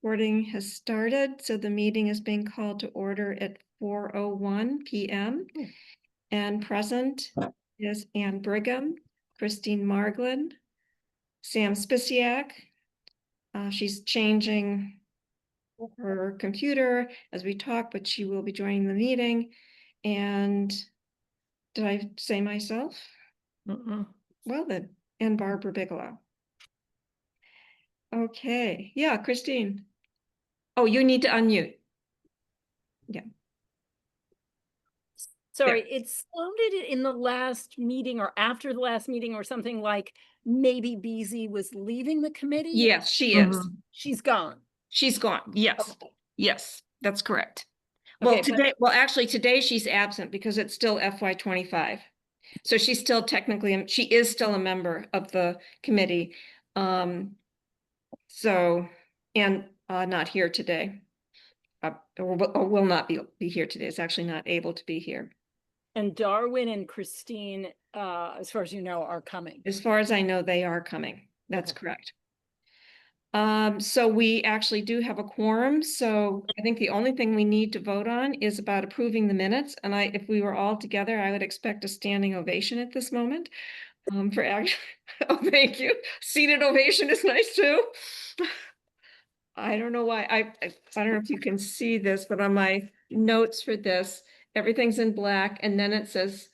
Recording has started, so the meeting is being called to order at 4:01 p.m. And present is Ann Brigham, Christine Marglin, Sam Spisiak. She's changing her computer as we talk, but she will be joining the meeting. And did I say myself? Well then, and Barbara Bigelow. Okay, yeah, Christine. Oh, you need to unmute. Yeah. Sorry, it sounded in the last meeting or after the last meeting or something like maybe BZ was leaving the committee. Yes, she is. She's gone. She's gone. Yes. Okay. Yes, that's correct. Okay, Well, today, actually today she's absent because it's still FY25. So she's still technically, she is still a member of the committee. So, and not here today. Or will not be here today. It's actually not able to be here. And Darwin and Christine, as far as you know, are coming. As far as I know, they are coming. That's correct. So we actually do have a quorum. So I think the only thing we need to vote on is about approving the minutes. And if we were all together, I would expect a standing ovation at this moment. For action. Oh, thank you. Seated ovation is nice too. I don't know why. I don't know if you can see this, but on my notes for this, everything's in black, and then it says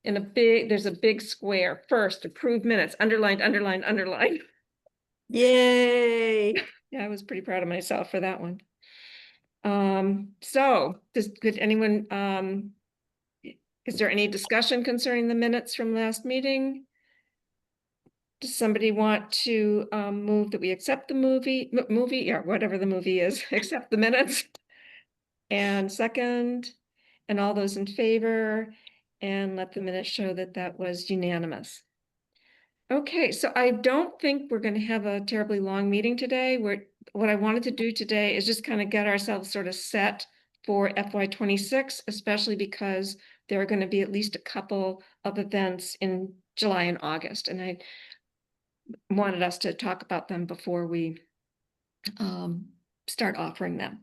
there's a big square. First, approved minutes, underlined, underlined, underlined. Yay. Yeah, I was pretty proud of myself for that one. So could anyone, is there any discussion concerning the minutes from last meeting? Does somebody want to move that we accept the movie, yeah, whatever the movie is, accept the minutes? And second, and all those in favor, and let the minutes show that that was unanimous. Okay, so I don't think we're going to have a terribly long meeting today. What I wanted to do today is just kind of get ourselves sort of set for FY26, especially because there are going to be at least a couple of events in July and August, and I wanted us to talk about them before we start offering them.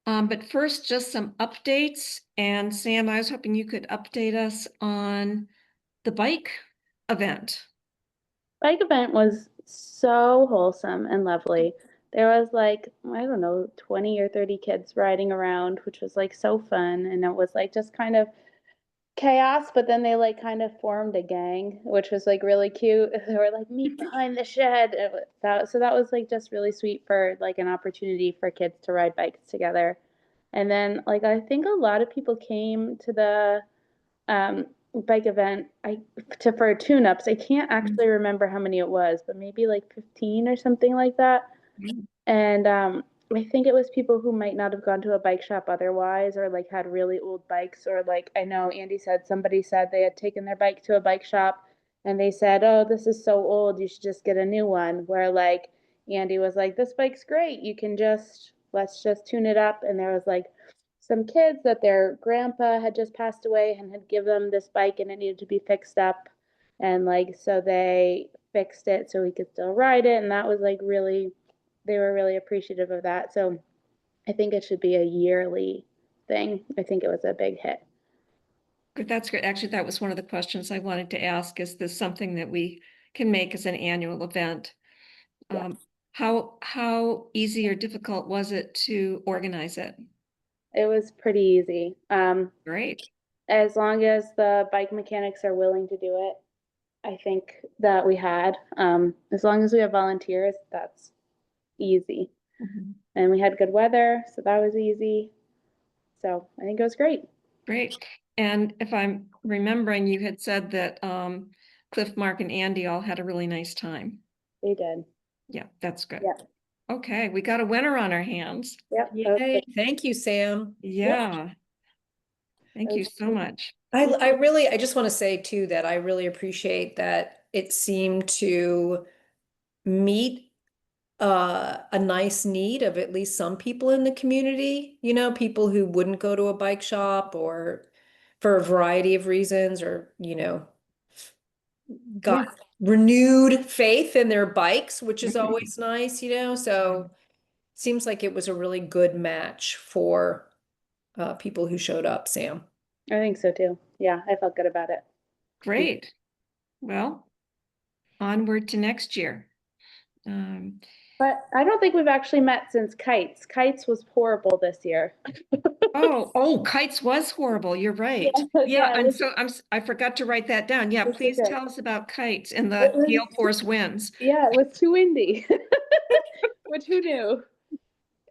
But first, just some updates. And Sam, I was hoping you could update us on the bike event. Bike event was so wholesome and lovely. There was like, I don't know, 20 or 30 kids riding around, which was like so fun. And it was like just kind of chaos, but then they like kind of formed a gang, which was like really cute. They were like, meet behind the shed. So that was like just really sweet for like an opportunity for kids to ride bikes together. And then like I think a lot of people came to the bike event for tune-ups. I can't actually remember how many it was, but maybe like 15 or something like that. And I think it was people who might not have gone to a bike shop otherwise, or like had really old bikes, or like I know Andy said somebody said they had taken their bike to a bike shop and they said, "Oh, this is so old, you should just get a new one." Where like Andy was like, "This bike's great. Let's just tune it up." And there was like some kids that their grandpa had just passed away and had given them this bike and it needed to be fixed up. And like, so they fixed it so he could still ride it. And that was like really, they were really appreciative of that. So I think it should be a yearly thing. I think it was a big hit. That's great. Actually, that was one of the questions I wanted to ask. Is this something that we can make as an annual event? Yes. How easy or difficult was it to organize it? It was pretty easy. Great. As long as the bike mechanics are willing to do it, I think that we had. As long as we have volunteers, that's easy. And we had good weather, so that was easy. So I think it was great. Great. And if I'm remembering, you had said that Cliff, Mark, and Andy all had a really nice time. They did. Yeah, that's good. Yep. Okay, we got a winner on our hands. Yep. Yay. Thank you, Sam. Yeah. Thank you so much. I just want to say too that I really appreciate that it seemed to meet a nice need of at least some people in the community, you know, people who wouldn't go to a bike shop or for a variety of reasons, or, you know, got renewed faith in their bikes, which is always nice, you know. So seems like it was a really good match for people who showed up, Sam. I think so too. Yeah, I felt good about it. Great. Well, onward to next year. Um, But I don't think we've actually met since Kites. Kites was horrible this year. oh, Kites was horrible. You're right. Yeah, Yeah, and so I forgot to write that down. Yeah, That's please okay. tell us about Kites and the It was- gale force winds. Yeah, it was too windy, which who knew?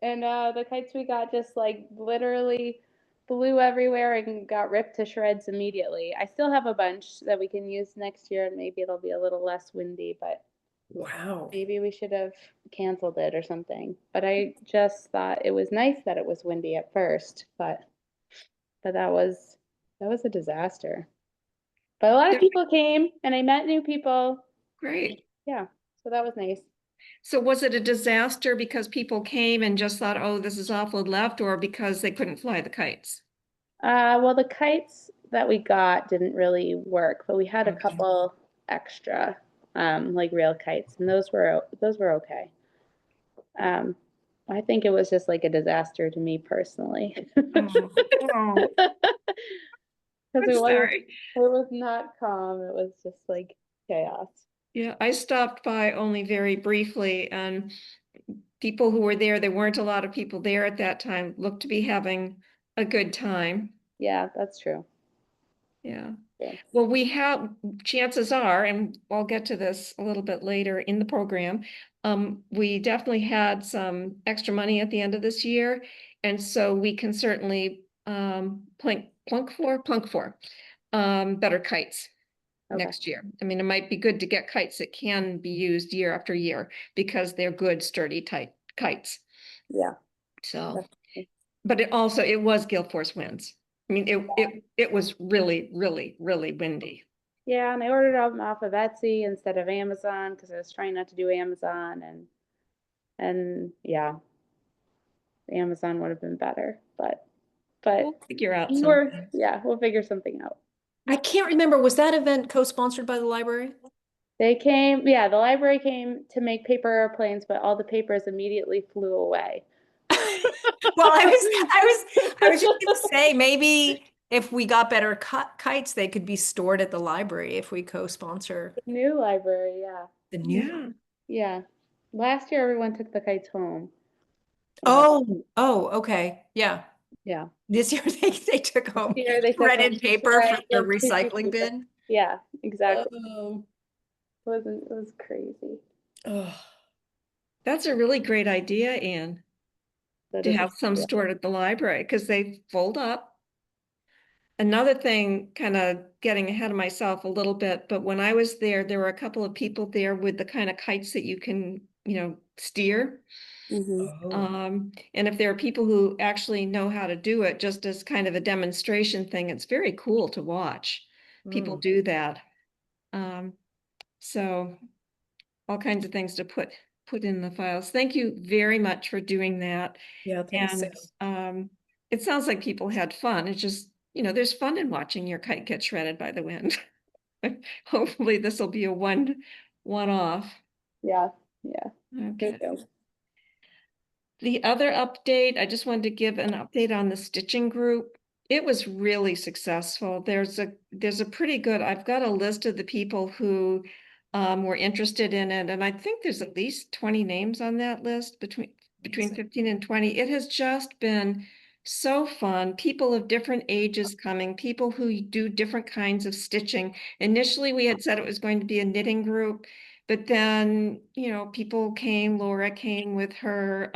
And the kites we got just like literally flew everywhere and got ripped to shreds immediately. I still have a bunch that we can use next year, and maybe it'll be a little less windy, but Wow. maybe we should have canceled it or something. But I just thought it was nice that it was windy at first, but that was a disaster. But a lot of Yeah. people came and I met new people. Great. Yeah, so that was nice. So was it a disaster because people came and just thought, oh, this is awful and left, or because they couldn't fly the kites? Well, the kites that we got didn't really work, but we had a Okay. couple extra, like real kites, and those were okay. I think it was just like a disaster to me personally. Oh, oh, Because I'm sorry. it was not calm. It was just like chaos. Yeah, I stopped by only very briefly, and people who were there weren't a lot of people there at that time, looked to be having a good time. Yeah, that's true. Yeah. Yeah. Well, we have, chances are, and I'll get to this a little bit later in the program, we definitely had some extra money at the end of this year. And so we can certainly plunk for better kites Okay. next year. I mean, it might be good to get kites that can be used year after year because they're good, sturdy, tight kites. Yeah. So, Definitely. but it was gale force winds. I mean, it was really, really, really windy. Yeah, and I ordered them off of Etsy instead of Amazon because I was trying not to do Amazon, and yeah, Amazon would have been better, but We'll figure out we're, something. yeah, we'll figure something out. I can't remember, was that event co-sponsored by the library? They came, yeah, the library came to make paper airplanes, but all the papers immediately flew away. Well, I was just gonna say, maybe if we got better kites, they could be stored at the library if we co-sponsor New library, yeah. the new. Yeah. Yeah. Last year, everyone took the kites home. Oh, okay, yeah. Yeah. This year they took home Here they took shredded home paper from shreds the of tissue recycling paper. bin. Yeah, exactly. Oh, It was crazy. oh. That's a really great idea, Anne, That to is, have some yeah. stored at the library because they fold up. Another thing, kind of getting ahead of myself a little bit, but when I was there were a couple of people there with the kind of kites that you can, steer. Mhm. Oh. And if there are people who actually know how to do it, just as kind of a demonstration thing, it's very cool to watch people Mm. do that. So all kinds of things to put in the files. Thank you very much for doing that. Yeah, thanks, And Sam. it sounds like people had fun. It's just, there's fun in watching your kite get shredded by the wind. Hopefully this will be a one-off. Yeah, yeah. Me Okay. too. The other update, I just wanted to give an update on the stitching group. It was really successful. There's a pretty good, I've got a list of the people who were interested in it, and I think there's at least 20 names on that list between 15 and 20. It has just been so fun. People of different ages coming, people who do different kinds of stitching. Initially, we had said it was going to be a knitting group. But then, people came, Laura came with her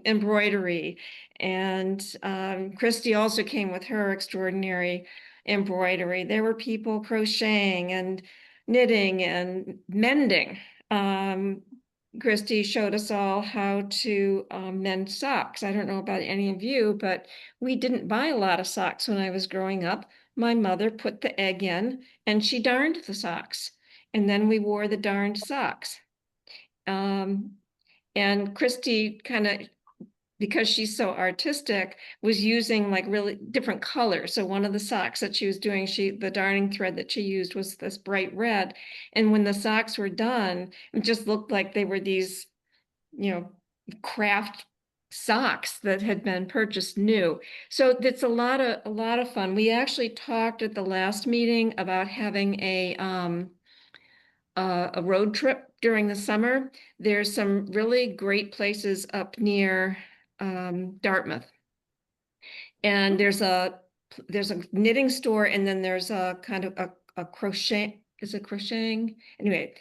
embroidery, and Christy also came with her extraordinary embroidery. There were people crocheting and knitting and mending. Christy showed us all how to mend socks. I don't know about any of you, but we didn't buy a lot of socks when I was growing up. My mother put the egg in and she darned the socks. And then we wore the darned socks. And Christy kind of, because she's so artistic, was using like really different colors. So one of the socks that she was doing, the darning thread that she used was this bright red. And when the socks were done, it just looked like they were these, craft socks that had been purchased new. So it's a lot of fun. We actually talked at the last meeting about having a road trip during the summer. There's some really great places up near Dartmouth. And there's a knitting store, and then there's a kind of a crochet, is it crocheting? Anyway,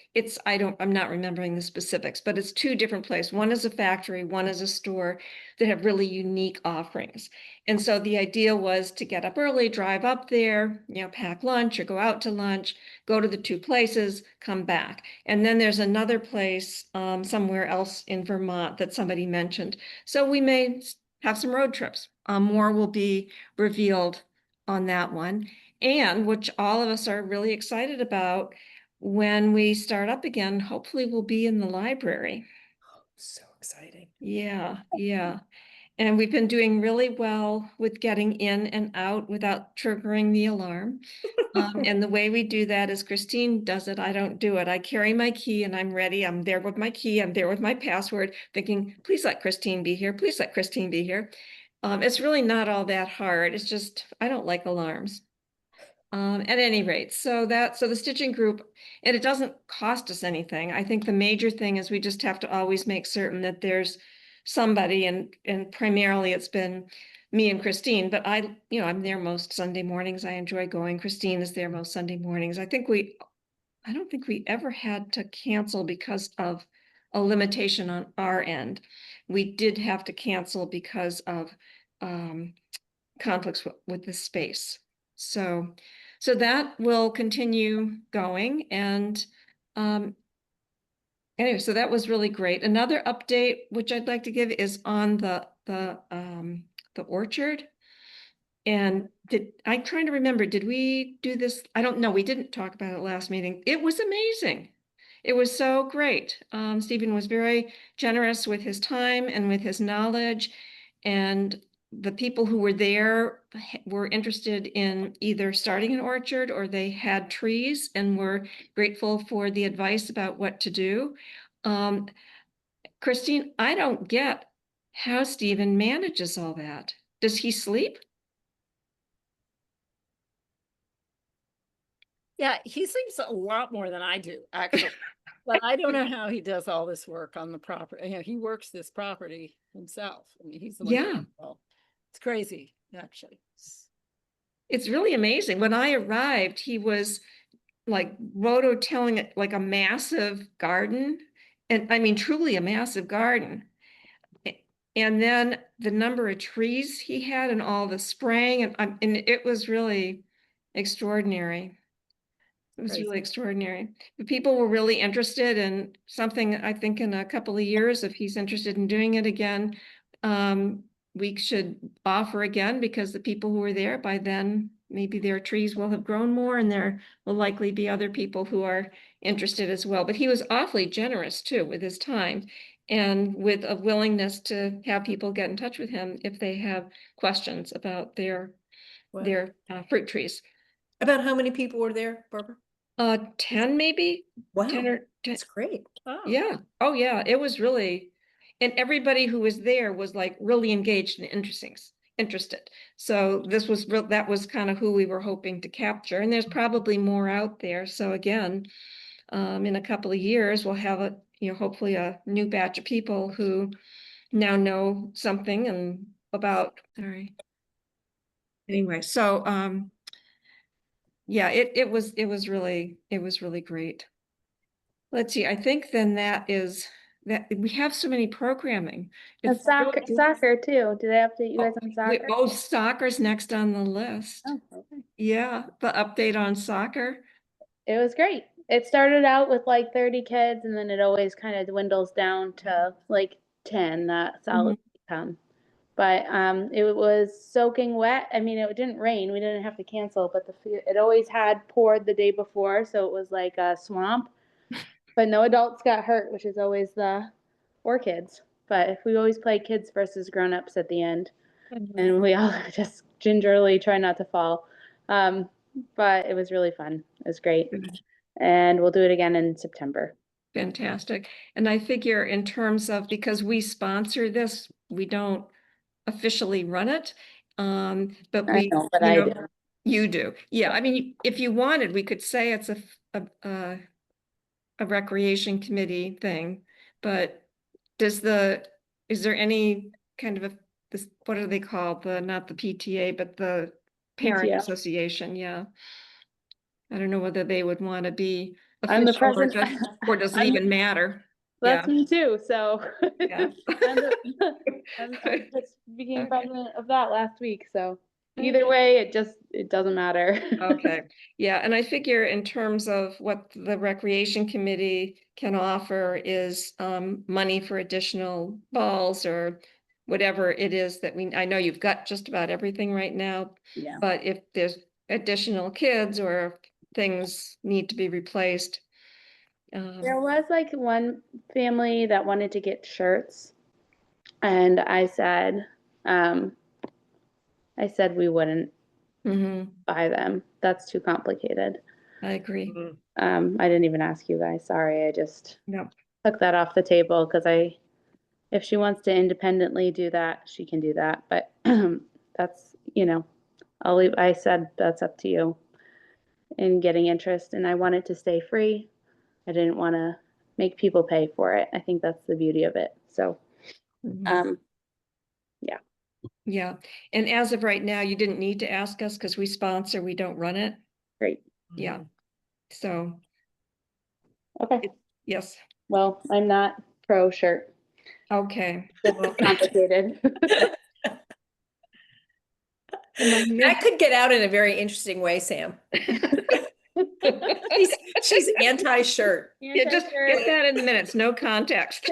I'm not remembering the specifics, but it's two different places. One is a factory, one is a store that have really unique offerings. And so the idea was to get up early, drive up there, pack lunch or go out to lunch, go to the two places, come back. And then there's another place somewhere else in Vermont that somebody mentioned. So we may have some road trips. More will be revealed on that one. And which all of us are really excited about, when we start up again, hopefully we'll be in the library. So exciting. Yeah, yeah. And we've been doing really well with getting in and out without triggering the alarm. And the way we do that is Christine does it. I don't do it. I carry my key and I'm ready. I'm there with my key. I'm there with my password, thinking, please let Christine be here. Please let Christine be here. It's really not all that hard. It's just, I don't like alarms. At any rate, so the stitching group, and it doesn't cost us anything. I think the major thing is we just have to always make certain that there's somebody, and primarily it's been me and Christine, but I'm there most Sunday mornings. I enjoy going. Christine is there most Sunday mornings. I don't think we ever had to cancel because of a limitation on our end. We did have to cancel because of conflicts with the space. So that will continue going, and anyway, so that was really great. Another update which I'd like to give is on the orchard. And I'm trying to remember, did we do this? I don't know. We didn't talk about it last meeting. It was amazing. It was so great. Stephen was very generous with his time and with his knowledge, and the people who were there were interested in either starting an orchard or they had trees and were grateful for the advice about what to do. Christine, I don't get how Stephen manages all that. Does he sleep? Yeah, he sleeps a lot more than I do, actually. But I don't know how he does all this work on the property. He works this property himself. I mean, he's the one. Yeah. It's crazy, actually. It's really amazing. When I arrived, he was like rototilling it like a massive garden. And I mean, truly a massive garden. And then the number of trees he had and all the spraying, and it was really extraordinary. It was really extraordinary. The people were really interested in something. I think in a couple of years, if he's interested in doing it again, we should offer again, because the people who were there by then, maybe their trees will have grown more, and there will likely be other people who are interested as well. But he was awfully generous too with his time, and with a willingness to have people get in touch with him if they have questions about their fruit trees. About how many people were there, Barbara? 10 maybe. Wow, 10 or 10. that's great. Oh. Yeah. Oh yeah. It was really, and everybody who was there was like really engaged and interested. So that was kind of who we were hoping to capture. And there's probably more out there. So again, in a couple of years, we'll have hopefully a new batch of people who now know something and about, sorry. Anyway, so yeah, it was really great. Let's see, I think then that we have so many programming. And It's really- soccer too. Did I update you guys on soccer? Oh, soccer's next on the list. Oh, okay. Yeah, the update on soccer. It was great. It started out with like 30 kids, and then it always kind of dwindles down to like 10. That's all it's become. But it was soaking wet. I mean, it didn't rain. We didn't have to cancel, but it always had poured the day before, so it was like a swamp. But no adults got hurt, which is always or kids. But we always play kids versus grown-ups at the end, and we all just gingerly try not to fall. But it was really fun. It was great, and we'll do it again in September. Fantastic. And I figure in terms of, because we sponsor this, we don't officially run it. But I we, know, but you I know, do. you do. Yeah, I mean, if you wanted, we could say it's a recreation committee thing, but is there any kind of this, what are they called? Not the PTA, but the parent PTO. association, yeah. I don't know whether they would want to be I'm the official president. or does it I'm- even matter? That's Yeah, me too, so. yeah. I just became Okay. president of that last week, so either way, it doesn't matter. Okay, yeah, and I figure in terms of what the recreation committee can offer is money for additional balls or whatever it is that I know you've got just about everything right now, Yeah. but if there's additional kids or things need to be replaced. There was like one family that wanted to get shirts, and um, I said we wouldn't Mhm, buy them. That's too complicated. I agree. I didn't even ask you guys. Sorry, I just Yep. took that off the table because if she wants to independently do that, she can do that. But that's, I said that's up to you in getting interest, and I want it to stay free. I didn't want to make people pay for it. I think that's the beauty of it. So, Mhm. yeah. Yeah, and as of right now, you didn't need to ask us because we sponsor, we don't run it. Great. Yeah, so Okay. yes, Well, I'm not pro shirt. okay. It's Well, complicated. and my That could get out in a very interesting way, Sam. She's anti-shirt. Yeah, just get that in the minutes, no context.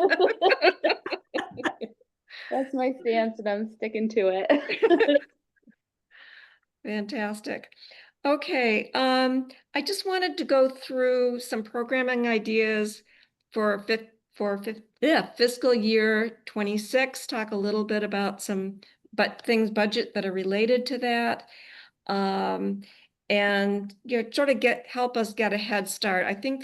That's my stance, and I'm sticking to it. Fantastic. Okay, I just wanted to go through some programming ideas for fiscal year 26, talk a little bit about some budget that are related to that. And sort of help us get a head start. I think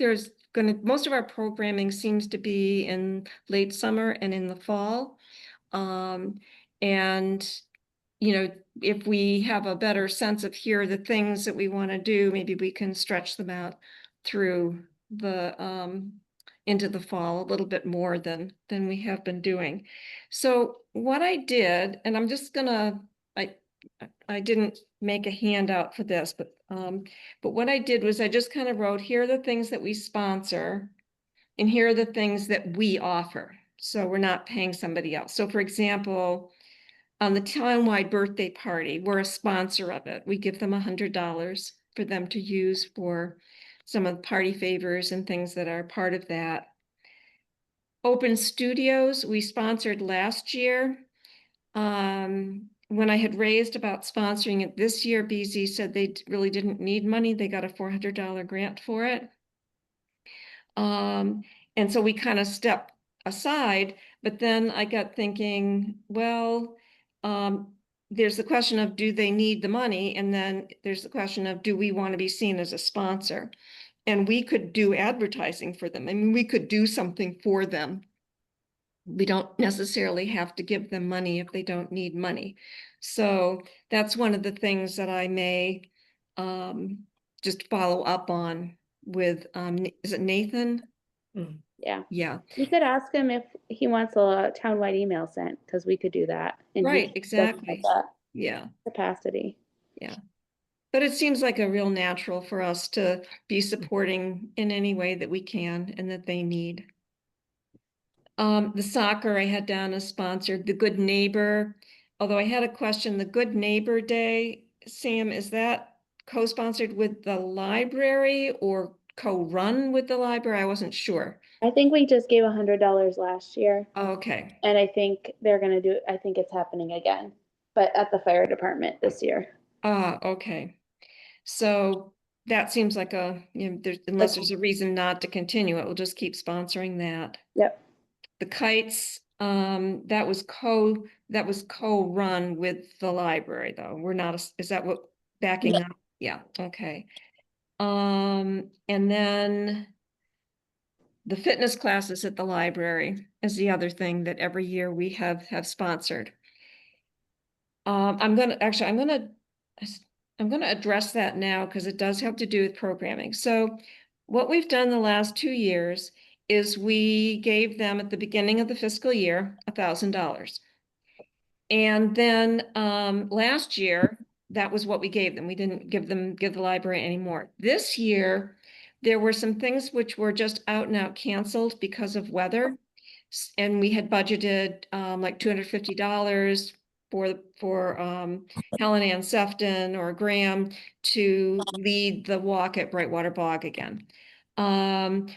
most of our programming seems to be in late summer and in the fall. And if we have a better sense of here are the things that we want to do, maybe we can stretch them out through into the fall a little bit more than we have been doing. So what I did, and I'm just gonna, I didn't make a handout for this, but what I did was I just kind of wrote, here are the things that we sponsor, and here are the things that we offer. So we're not paying somebody else. So for example, on the townwide birthday party, we're a sponsor of it. We give them $100 for them to use for some of the party favors and things that are part of that. Open Studios, we sponsored last year. When I had raised about sponsoring it this year, BZ said they really didn't need money. They got a $400 grant for it. And so we kind of stepped aside, but then I got thinking, well, there's the question of, do they need the money? And then there's the question of, do we want to be seen as a sponsor? And we could do advertising for them. I mean, we could do something for them. We don't necessarily have to give them money if they don't need money. So that's one of the things that I may just follow up on with, is it Nathan? Yeah. Yeah, You could ask him if he wants a townwide email sent, because we could do that. And he right, doesn't have exactly. that Yeah, capacity. yeah. But it seems like a real natural for us to be supporting in any way that we can and that they need. The soccer I had down as sponsored, the Good Neighbor. Although I had a question, the Good Neighbor Day, Sam, is that co-sponsored with the library or co-run with the library? I wasn't sure. I think we just gave $100 last year, Okay. and I think they're gonna do, I think it's happening again, but at the fire department this year. Okay. So that seems like unless there's a reason not to continue it, we'll just keep sponsoring that. Yep. The kites, that was co-run with the library though. We're not, is that what backing up? Yeah, okay. And then the fitness classes at the library is the other thing that every year we have sponsored. I'm gonna address that now because it does have to do with programming. So what we've done the last 2 years is we gave them at the beginning of the fiscal year $1,000. And then last year, that was what we gave them. We didn't give the library anymore. This year, there were some things which were just out and out canceled because of weather. And we had budgeted like $250 for Helen Ann Sefton or Graham to lead the walk at Brightwater Bog again.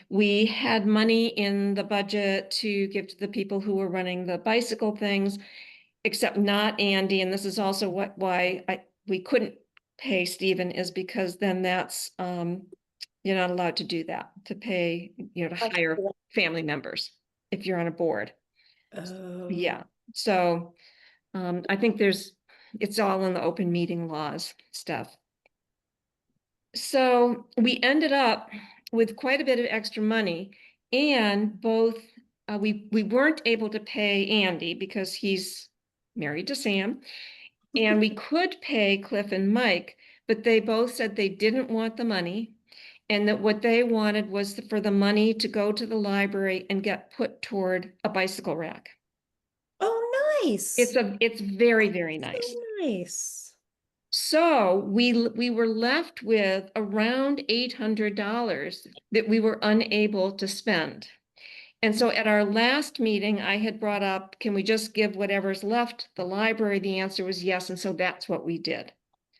We had money in the budget to give to the people who were running the bicycle things, except not Andy. And this is also why we couldn't pay Stephen, is because then that's you're not allowed to do that, to pay, to hire family members if you're on a board. Oh. Yeah. So I think it's all in the open meeting laws stuff. So we ended up with quite a bit of extra money, and both we weren't able to pay Andy because he's married to Sam, and we could pay Cliff and Mike, but they both said they didn't want the money, and that what they wanted was for the money to go to the library and get put toward a bicycle rack. Oh, nice. It's very, very nice. So nice. So we were left with around $800 that we were unable to spend. And so at our last meeting, I had brought up, can we just give whatever's left the library? The answer was yes. And so that's what we did.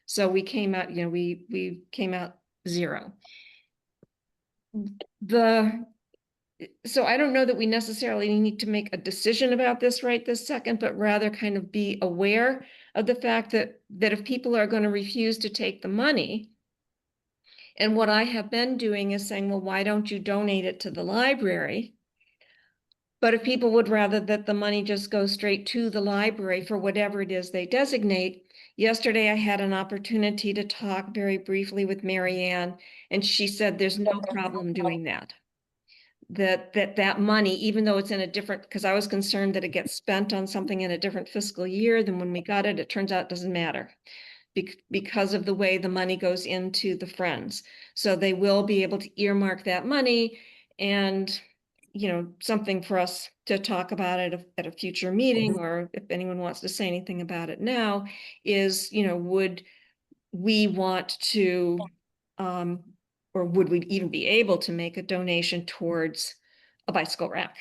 So we came out, we came out zero. So I don't know that we necessarily need to make a decision about this right this second, but rather kind of be aware of the fact that if people are going to refuse to take the money, and what I have been doing is saying, well, why don't you donate it to the library? But if people would rather that the money just go straight to the library for whatever it is they designate. Yesterday, I had an opportunity to talk very briefly with Mary Ann, and she said there's no problem doing that. That money, even though it's in a different, because I was concerned that it gets spent on something in a different fiscal year than when we got it, it turns out it doesn't matter because of the way the money goes into the Friends. So they will be able to earmark that money, and something for us to talk about it at a future meeting, or if anyone wants to say anything about it now, is, would we want to or would we even be able to make a donation towards a bicycle rack?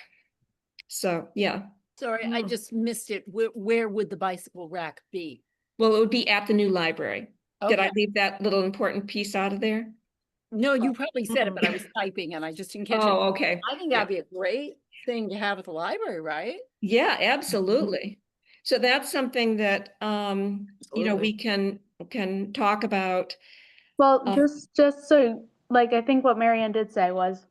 So, yeah. Sorry, I just missed it. Where would the bicycle rack be? Well, it would be at the new library. Did I Okay. leave that little important piece out of there? No, you probably said it, but I was typing and I just didn't catch it. Oh, okay. I think that'd be a great thing to have at the library, right? Yeah, absolutely. So that's something that, we can talk about. Well, just so, like, I think what Marianne did say was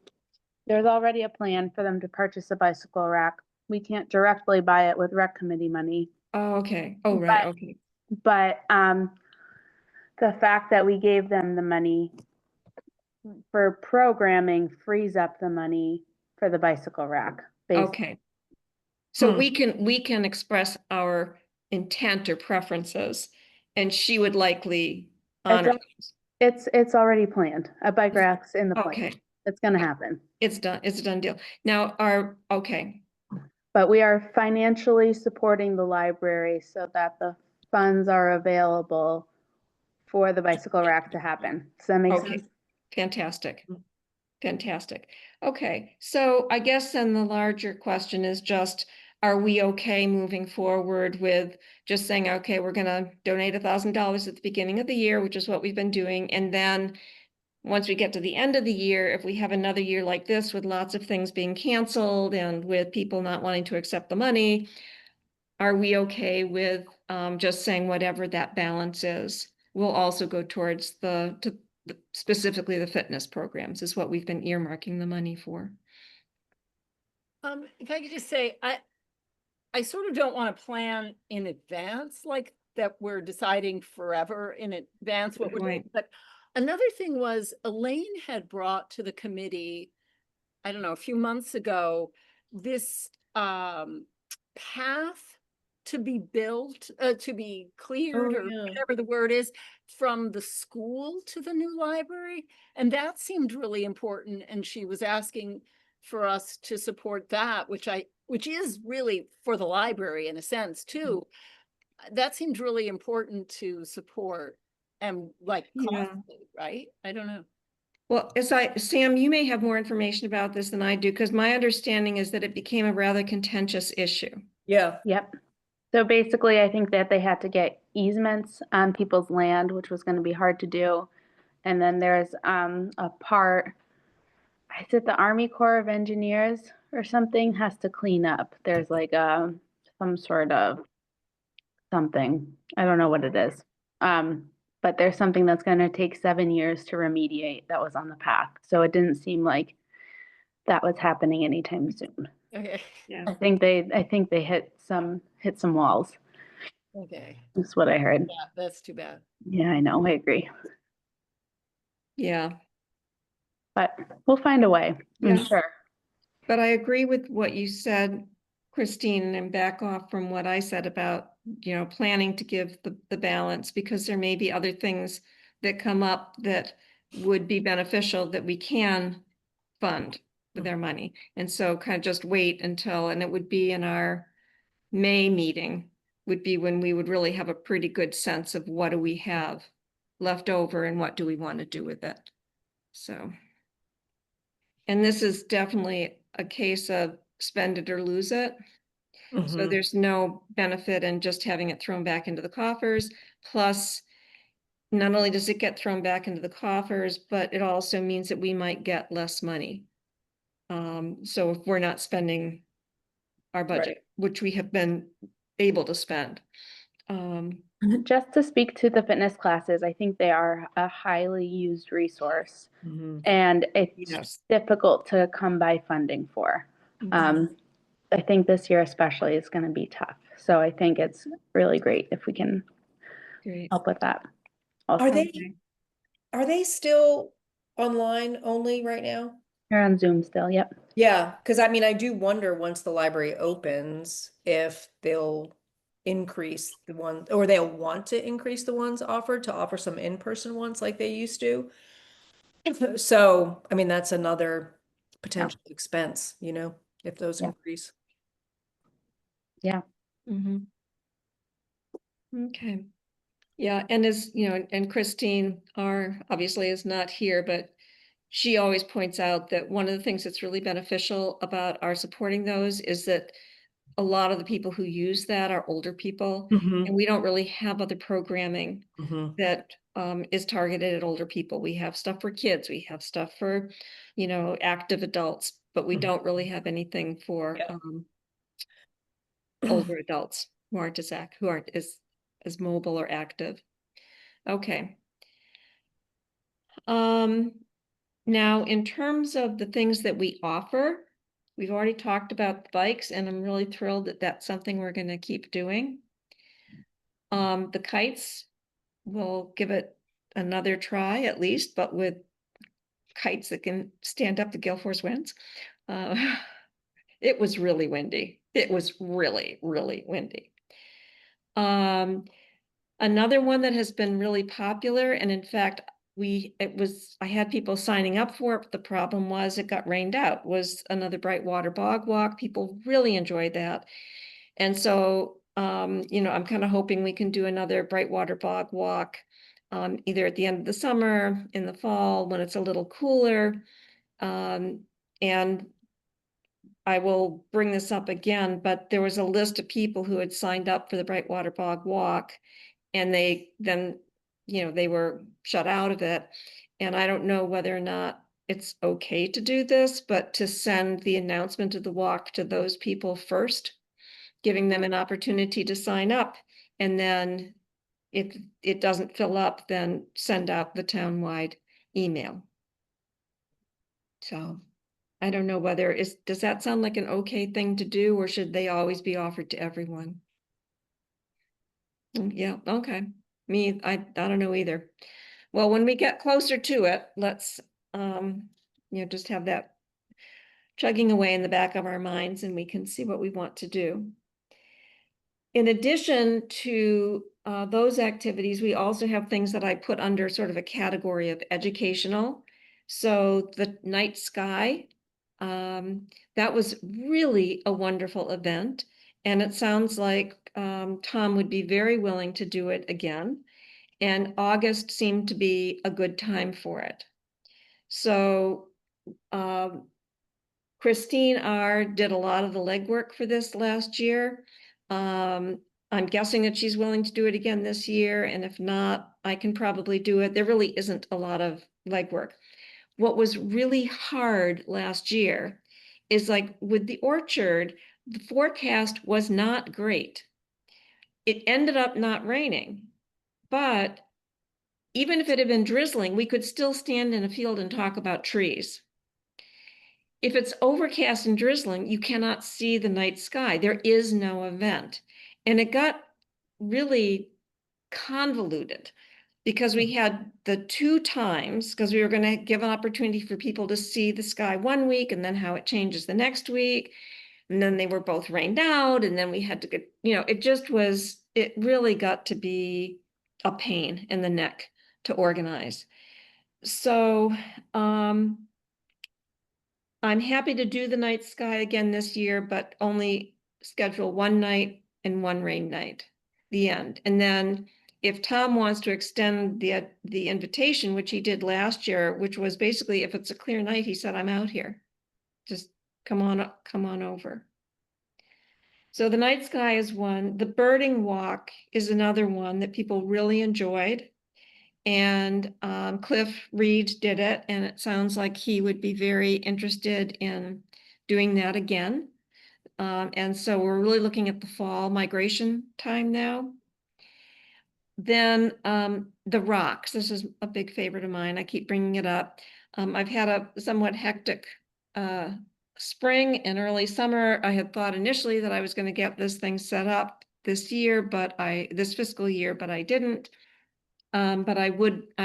there's already a plan for them to purchase a bicycle rack. We can't directly buy it with rec committee money, Oh, okay. Oh, right. But- Okay. but the fact that we gave them the money for programming frees up the money for the bicycle rack. Okay. So we can express our intent or preferences, and she would likely honor. It's already planned. A bike rack's in the plan. Okay, It's gonna happen. it's done. It's a done deal. Now, okay, But we are financially supporting the library so that the funds are available for the bicycle rack to happen. Does that make okay, sense? fantastic. Fantastic. Okay, so I guess then the larger question is just, are we okay moving forward with just saying, okay, we're gonna donate $1,000 at the beginning of the year, which is what we've been doing, and then once we get to the end of the year, if we have another year like this with lots of things being canceled and with people not wanting to accept the money, are we okay with just saying whatever that balance is will also go towards specifically the fitness programs is what we've been earmarking the money for? If I could just say, I sort of don't want to plan in advance, like that we're deciding forever in advance what we're doing. Right. But another thing was Elaine had brought to the committee I don't know, a few months ago, this path to be built, to be cleared, Oh, or yeah. whatever the word is, from the school to the new library. And that seemed really important. And she was asking for us to support that, which is really for the library in a sense too. That seemed really important to support, and like Yeah. costly, right? I don't know. Well, Sam, you may have more information about this than I do, because my understanding is that it became a rather contentious issue. Yeah. Yep. So basically, I think that they had to get easements on people's land, which was going to be hard to do. And then there's a part, is it the Army Corps of Engineers or something has to clean up. There's like some sort of something. I don't know what it is. But there's something that's going to take 7 years to remediate that was on the path. So it didn't seem like that was happening anytime soon. Okay, Yeah. I think they hit some walls. okay. That's what I heard. Yeah, that's too bad. Yeah, I know. I agree. Yeah. But we'll find a way, I'm Yeah. sure. But I agree with what you said, Christine, and back off from what I said about, planning to give the balance, because there may be other things that come up that would be beneficial that we can fund with our money. And so kind of just wait until, and it would be in our May meeting, would be when we would really have a pretty good sense of what do we have left over and what do we want to do with it. So. And this is definitely a case of spend it or lose it. So Mhm. there's no benefit in just having it thrown back into the coffers. Plus, not only does it get thrown back into the coffers, but it also means that we might get less money. So if we're not spending our budget, which we have been able to spend. Just to speak to the fitness classes, I think they are a highly used resource Mhm. and it's Yes. difficult to come by funding for. I think this year especially is going to be tough. So I think it's really great if we can Great. help with that. Are Also, they, are they still online only right now? you're on Zoom still. Yep. Yeah, because I mean, I do wonder once the library opens if they'll increase the one, or they'll want to increase the ones offered to offer some in-person ones like they used to. So, I mean, that's another potential expense, if those Yeah. increase. Yeah. Mhm. Okay. Yeah, and and Christine obviously is not here, but she always points out that one of the things that's really beneficial about our supporting those is that a lot of the people who use that are older people, and we don't really have other programming Mhm. that is targeted at older people. We have stuff for kids, we have stuff for, active adults, but we Mhm. don't really have anything for Yeah. older adults who aren't as mobile or active. Okay. Now, in terms of the things that we offer, we've already talked about the bikes, and I'm really thrilled that that's something we're going to keep doing. The kites, we'll give it another try at least, but with kites that can stand up to gale force winds. Uh, it was really windy. It was really, really windy. Another one that has been really popular, and in fact, I had people signing up for it, but the problem was it got rained out, was another Brightwater Bog Walk. People really enjoyed that. And so, I'm kind of hoping we can do another Brightwater Bog Walk, either at the end of the summer, in the fall, when it's a little cooler. And I will bring this up again, but there was a list of people who had signed up for the Brightwater Bog Walk. And they were shut out of it. And I don't know whether or not it's okay to do this, but to send the announcement of the walk to those people first, giving them an opportunity to sign up. And then if it doesn't fill up, then send out the townwide email. So I don't know does that sound like an okay thing to do, or should they always be offered to everyone? Yeah, okay. I don't know either. Well, when we get closer to it, let's, just have that chugging away in the back of our minds, and we can see what we want to do. In addition to those activities, we also have things that I put under sort of a category of educational. So the night sky, that was really a wonderful event. And it sounds like Tom would be very willing to do it again. And August seemed to be a good time for it. So Christine R. did a lot of the legwork for this last year. I'm guessing that she's willing to do it again this year, and if not, I can probably do it. There really isn't a lot of legwork. What was really hard last year is like with the orchard, the forecast was not great. It ended up not raining, but even if it had been drizzling, we could still stand in a field and talk about trees. If it's overcast and drizzling, you cannot see the night sky. There is no event. And it got really convoluted because we had the two times, because we were going to give an opportunity for people to see the sky one week and then how it changes the next week. And then they were both rained out. And then we had to get, it really got to be a pain in the neck to organize. So, I'm happy to do the night sky again this year, but only schedule one night and one rain night, the end. And then if Tom wants to extend the invitation, which he did last year, which was basically if it's a clear night, he said, I'm out here. Just come on over. So the night sky is one. The birding walk is another one that people really enjoyed. And Cliff Reed did it, and it sounds like he would be very interested in doing that again. And so we're really looking at the fall migration time now. Then the rocks. This is a big favorite of mine. I keep bringing it up. I've had a somewhat hectic spring and early summer. I had thought initially that I was going to get this thing set up this fiscal year, but I didn't. But I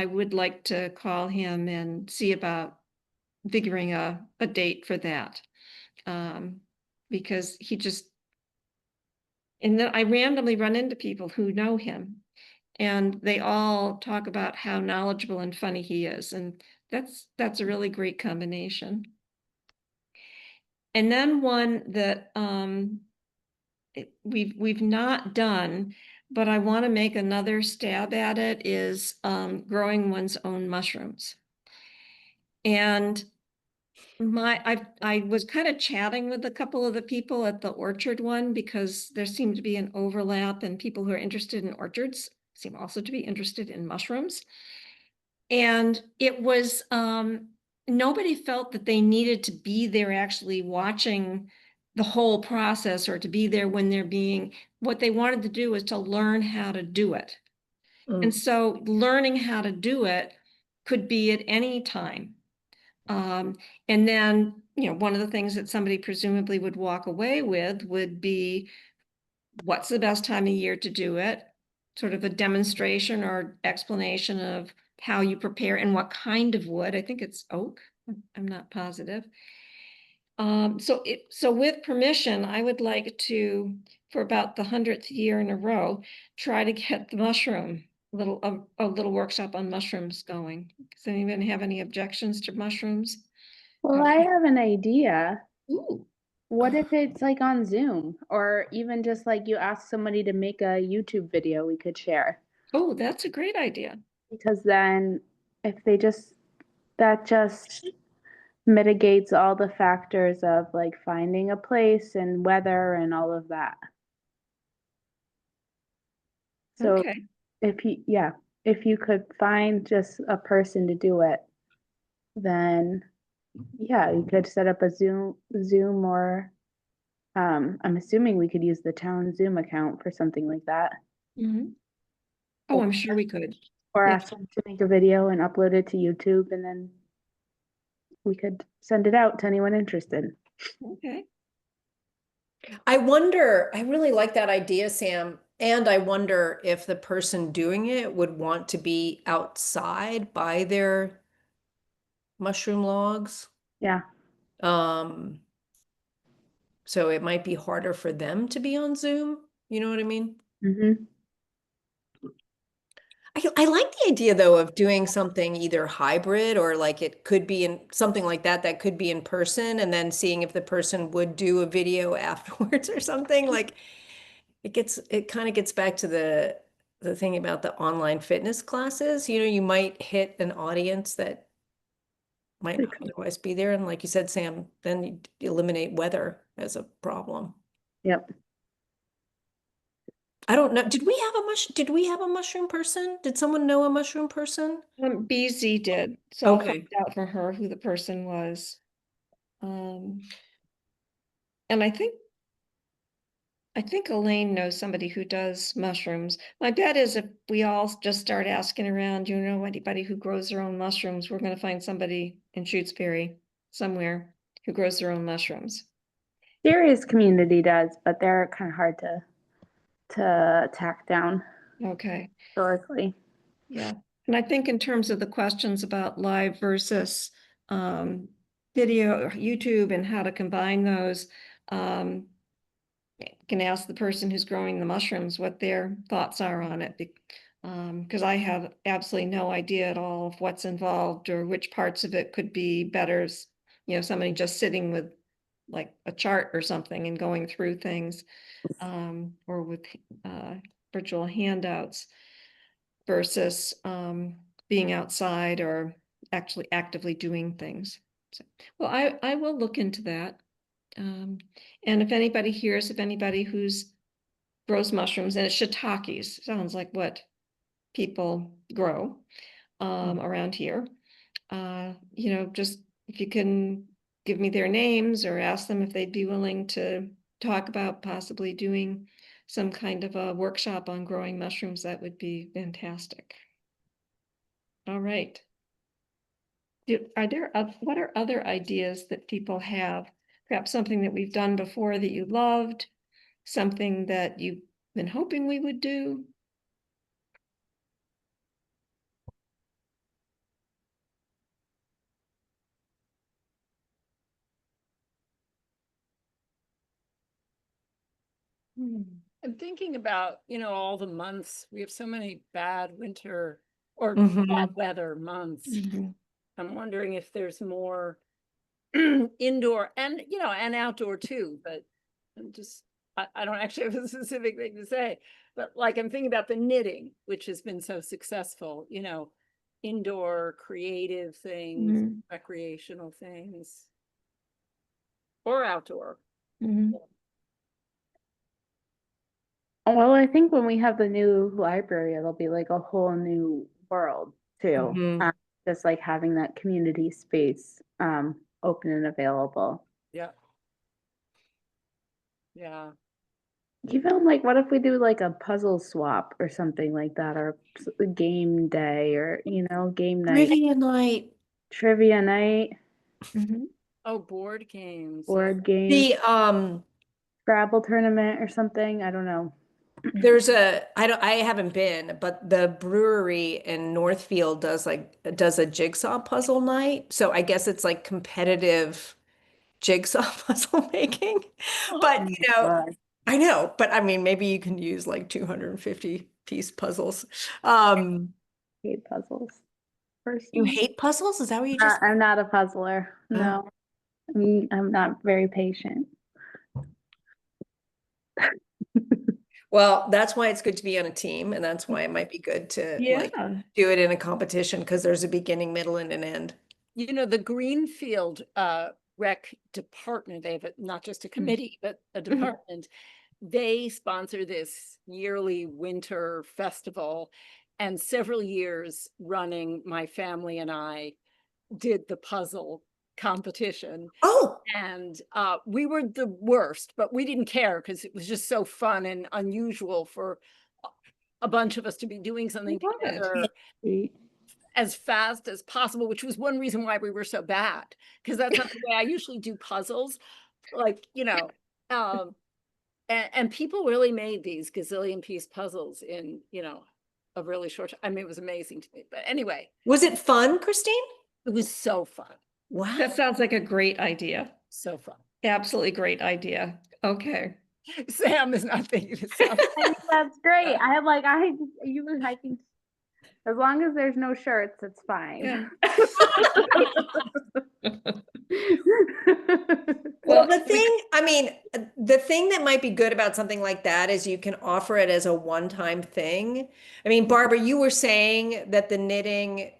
would like to call him and see about figuring a date for that. Because and then I randomly run into people who know him, and they all talk about how knowledgeable and funny he is. And that's a really great combination. And then one that we've not done, but I want to make another stab at it, is growing one's own mushrooms. And I was kind of chatting with a couple of the people at the orchard one because there seemed to be an overlap, and people who are interested in orchards seem also to be interested in mushrooms. And it was nobody felt that they needed to be there actually watching the whole process or to be there when what they wanted to do was to learn how to do it. And so learning how to do it could be at any time. And then, one of the things that somebody presumably would walk away with would be, what's the best time of year to do it? Sort of a demonstration or explanation of how you prepare and what kind of wood. I think it's oak. I'm not positive. So with permission, I would like to, for about the 100th year in a row, try to get the a little workshop on mushrooms going. Does anyone have any objections to mushrooms? Well, I have an idea. Ooh. What if it's like on Zoom, or even just like you ask somebody to make a YouTube video we could share? Oh, that's a great idea. Because then if that just mitigates all the factors of like finding a place and weather and all of that. So Okay. if you could find just a person to do it, then yeah, you could set up a Zoom or I'm assuming we could use the town Zoom account for something like that. Mm-hmm. Oh, I'm sure we could. Or Yeah. ask them to make a video and upload it to YouTube, and then we could send it out to anyone interested. Okay. I wonder, I really like that idea, Sam. And I wonder if the person doing it would want to be outside by their mushroom logs. Yeah. So it might be harder for them to be on Zoom. You know what I mean? Mhm. I like the idea though of doing something either hybrid or like it could be in something like that could be in person and then seeing if the person would do a video afterwards or something. Like it kind of gets back to the thing about the online fitness classes. You know, you might hit an audience that might not otherwise be there. And like you said, Sam, then you eliminate weather as a problem. Yep. I don't know. Did we have a mushroom person? Did someone know a mushroom person? BZ did, so I'll Okay. find out from her who the person was. And I think Elaine knows somebody who does mushrooms. My bet is if we all just start asking around, you know, anybody who grows their own mushrooms, we're gonna find somebody in Shutesbury somewhere who grows their own mushrooms. Serious community does, but they're kind of hard to track down Okay, historically. yeah. And I think in terms of the questions about live versus video or YouTube and how to combine those, can ask the person who's growing the mushrooms what their thoughts are on it. Because I have absolutely no idea at all of what's involved or which parts of it could be better. You know, somebody just sitting with like a chart or something and going through things, or with virtual handouts versus being outside or actually actively doing things. So, well, I will look into that. And if anybody hears of anybody who's grows mushrooms, and it's shiitakes, sounds like what people grow around here. You know, just if you can give me their names or ask them if they'd be willing to talk about possibly doing some kind of a workshop on growing mushrooms, that would be fantastic. All right. What are other ideas that people have? Perhaps something that we've done before that you loved, something that you've been hoping we would do? I'm thinking about, all the months. We have so many bad winter or Mhm. bad weather months. Mhm. I'm wondering if there's more indoor and, and outdoor too, but I don't actually have a specific thing to say, but like I'm thinking about the knitting, which has been so successful, indoor creative things, Mhm. recreational things, or outdoor. Mhm. Well, I think when we have the new library, it'll be like a whole new world too. Mhm. Just like having that community space open and available. Yeah. Yeah. Even like, what if we do like a puzzle swap or something like that, or game day, or game night, Trivia night. trivia night, Mhm. Oh, board games. Yeah. board games, The Scrabble tournament or something. I don't know. I haven't been, but the brewery in Northfield does a jigsaw puzzle night. So I guess it's like competitive jigsaw puzzle making. But I know, but I mean maybe you can use like 250 piece puzzles. Um Hate puzzles. you Personally, hate puzzles? Is that what you just I'm not a puzzler. Oh. No, I'm not very patient. Well, that's why it's good to be on a team, and that's why it might be good to like Yeah. do it in a competition because there's a beginning, middle, and an end. The Greenfield rec department, they have not just a committee, but a department. They sponsor this yearly winter festival, and several years running, my family and I did the puzzle competition. Oh, And we were the worst, but we didn't care because it was just so fun and unusual for a bunch of us to be doing something love it. together as fast as possible, which was one reason why we were so bad, because that's not the way I usually do puzzles. Like, and people really made these gazillion piece puzzles in, a really short time. I mean, it was amazing to me. But anyway, was it fun, Christine? it was so fun. Wow. That sounds like a great idea. So fun. absolutely great idea. Okay. Sam is not thinking of something. I think that's great. I have like you hiking as long as there's no shirts, it's fine. Well, Well, the thing that might be good about something like that is you can offer it as a one-time thing. I mean, Barbara, you were saying that the knitting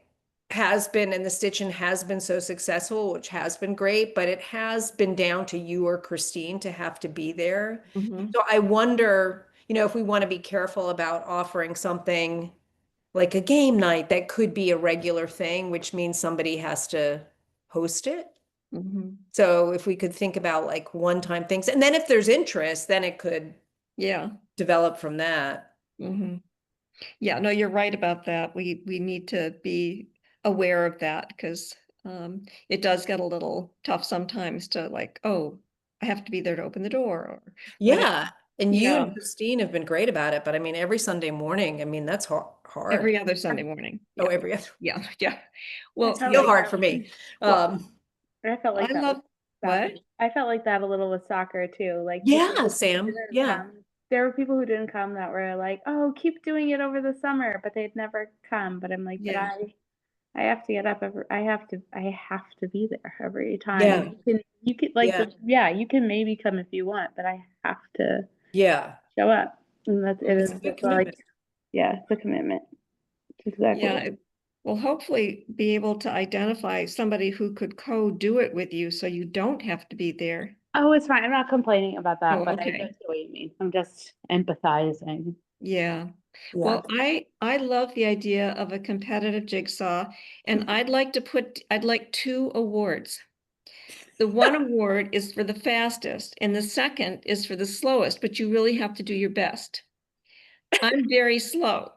has been and the stitching has been so successful, which has been great, but it has been down to you or Christine to have to be there. mhm, So I wonder, if we want to be careful about offering something like a game night that could be a regular thing, which means somebody has to host it. mhm. So if we could think about like one-time things, and then if there's interest, then it could Yeah. develop from that. Mhm. Yeah, no, you're right about that. We need to be aware of that because it does get a little tough sometimes to like, oh, I have to be there to open the door or whatever. Yeah. And you Yeah, and Christine have been great about it, but I mean, every Sunday morning, I mean, that's hard. every other Sunday morning. Oh, Yeah, every other, yeah, yeah. I Well, felt feel like hard that for me. Well, I felt like I that love with what? soccer. I felt like that a little with soccer too. Like people Yeah, who Sam. didn't Yeah. come. There were people who didn't come that were like, "Oh, keep doing it over the summer," but they'd never come. But I'm like, but Yeah, I have to get up every. I have to be there every Yeah. time. You can like Yeah. yeah, you can maybe come if you want, but I have to Yeah. show up, and that's it It's is a good just like commitment. yeah, it's a commitment. Exactly. yeah. We'll hopefully be able to identify somebody who could co-do it with you so you don't have to be there. Oh, it's fine. I'm not complaining about that, Oh, but I okay. get what you mean. I'm just empathizing. Yeah. Yeah. Well, I love the idea of a competitive jigsaw, and I'd like two awards. The one award is for the fastest, and the second is for the slowest, but you really have to do your best. I'm very slow.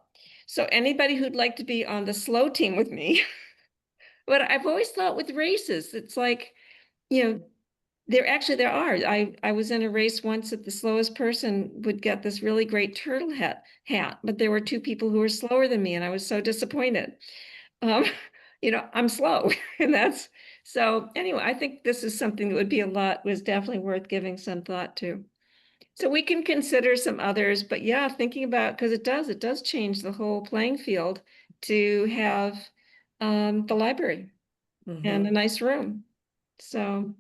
So anybody who'd like to be on the slow team with me, but I've always thought with races, it's like, you know, there are. I was in a race once that the slowest person would get this really great turtle hat, but there were two people who were slower than me, and I was so disappointed. Um, I'm slow, and that's so anyway, I think this is something that was definitely worth giving some thought to. So we can consider some others, but yeah, thinking about because it does change the whole playing field to have the library and Mhm. a nice room. So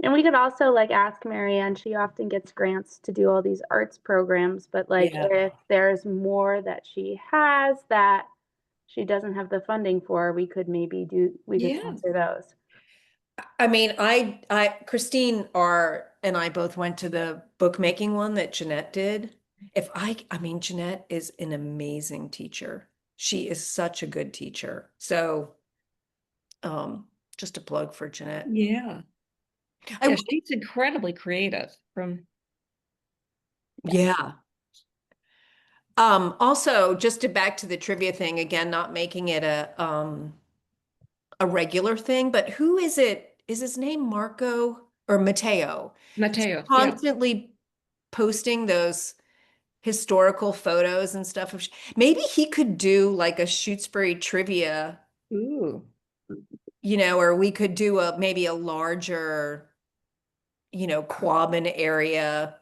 And we could also like ask Marianne, she often gets grants to do all these arts programs, but like Yeah. if there's more that she has that she doesn't have the funding for, we could yeah. sponsor those. I mean, Christine and I both went to the bookmaking one that Jeanette did. I mean, Jeanette is an amazing teacher. She is such a good teacher. So, just a plug for Jeanette. Yeah. Yeah, she's incredibly creative from Yeah. Also, just to back to the trivia thing again, not making it a regular thing, but who is it? Is his name Marco or Matteo? He's Mateo. Yeah. constantly posting those historical photos and stuff of maybe he could do like a Shutesbury trivia, Ooh. or we could do maybe a larger, Quabbin area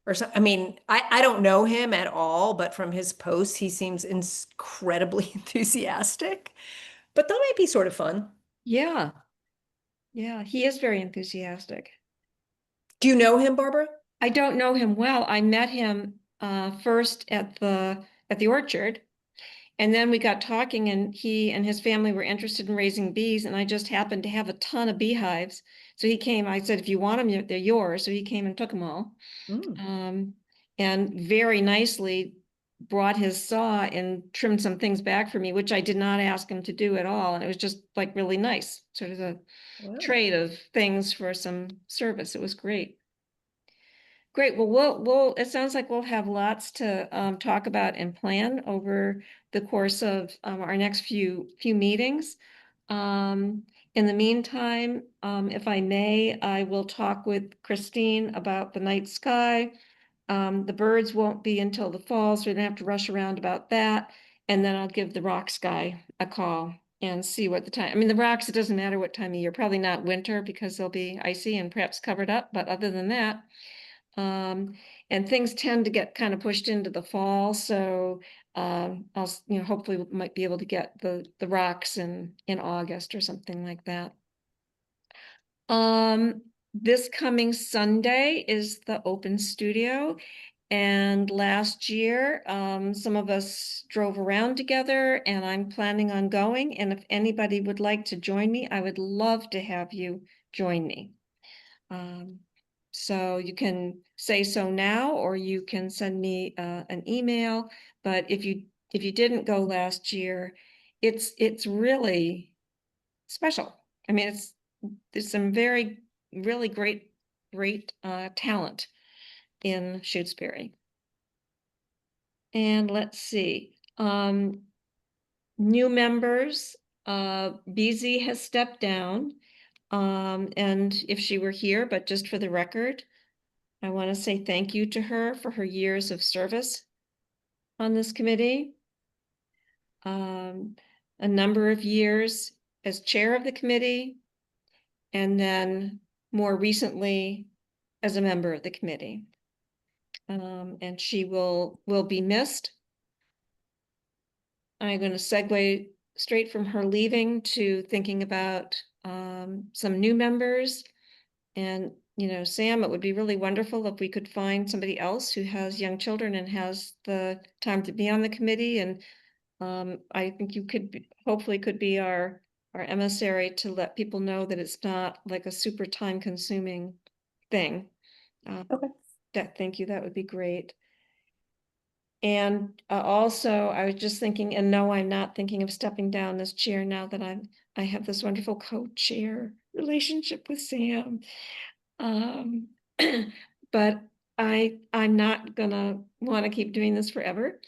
or something. I mean, I don't know him at all, but from his posts, he seems incredibly enthusiastic. But that might be sort of fun. Yeah. Yeah. He is very enthusiastic. Do you know him, Barbara? I don't know him well. I met him first at the orchard. And then we got talking, and he and his family were interested in raising bees, and I just happened to have a ton of beehives. So he came, I said, if you want them, they're yours. So he came and took them all. Mm. And very nicely brought his saw and trimmed some things back for me, which I did not ask him to do at all. And it was just like really nice, sort of a Wow. trade of things for some service. It was great. Great. Well, it sounds like we'll have lots to talk about and plan over the course of our next few meetings. In the meantime, if I may, I will talk with Christine about the night sky. The birds won't be until the fall, so we don't have to rush around about that. And then I'll give the rock sky a call and see what the time, I mean, the rocks, it doesn't matter what time of year, probably not winter because they'll be icy and perhaps covered up, but other than that. And things tend to get kind of pushed into the fall, so hopefully we might be able to get the rocks in August or something like that. This coming Sunday is the open studio. And last year, some of us drove around together, and I'm planning on going. And if anybody would like to join me, I would love to have you join me. So you can say so now, or you can send me an email. But if you didn't go last year, it's really special. I mean, there's some really great talent in Shutesbury. And let's see, new members, BZ has stepped down. And if she were here, but just for the record, I want to say thank you to her for her years of service on this committee. A number of years as chair of the committee, and then more recently as a member of the committee. And she will be missed. I'm going to segue straight from her leaving to thinking about some new members. And, Sam, it would be really wonderful if we could find somebody else who has young children and has the time to be on the committee. And I think you hopefully could be our emissary to let people know that it's not like a super time consuming thing. Okay. Thank you. That would be great. And also, I was just thinking, and no, I'm not thinking of stepping down as chair now that I have this wonderful co-chair relationship with Sam. But I'm not gonna want to keep doing this forever.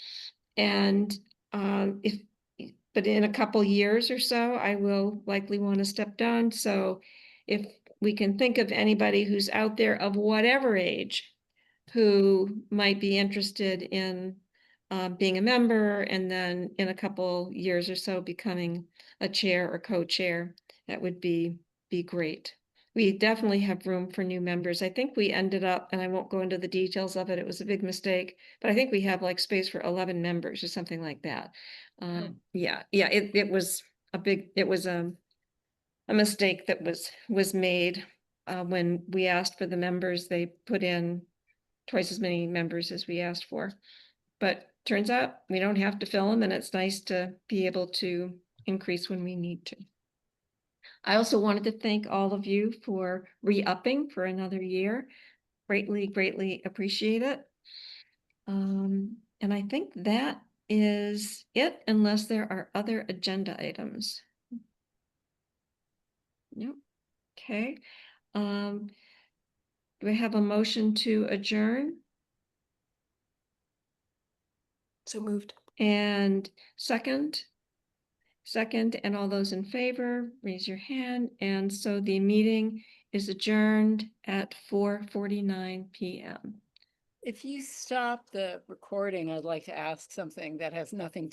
And but in a couple years or so, I will likely want to step down. So if we can think of anybody who's out there of whatever age who might be interested in being a member, and then in a couple years or so becoming a chair or co-chair, that would be great. We definitely have room for new members. I think we ended up, and I won't go into the details of it, it was a big mistake, but I think we have like space for 11 members or something like that. Yeah, it was a mistake that was made when we asked for the members. They put in twice as many members as we asked for. But turns out we don't have to fill them, and it's nice to be able to increase when we need to. I also wanted to thank all of you for re-upping for another year. Greatly appreciate it. And I think that is it, unless there are other agenda items. Yep. Okay. Do I have a motion to adjourn? So moved. And second, and all those in favor, raise your hand. And so the meeting is adjourned at 4:49 p.m. If you stop the recording, I'd like to ask something that has nothing to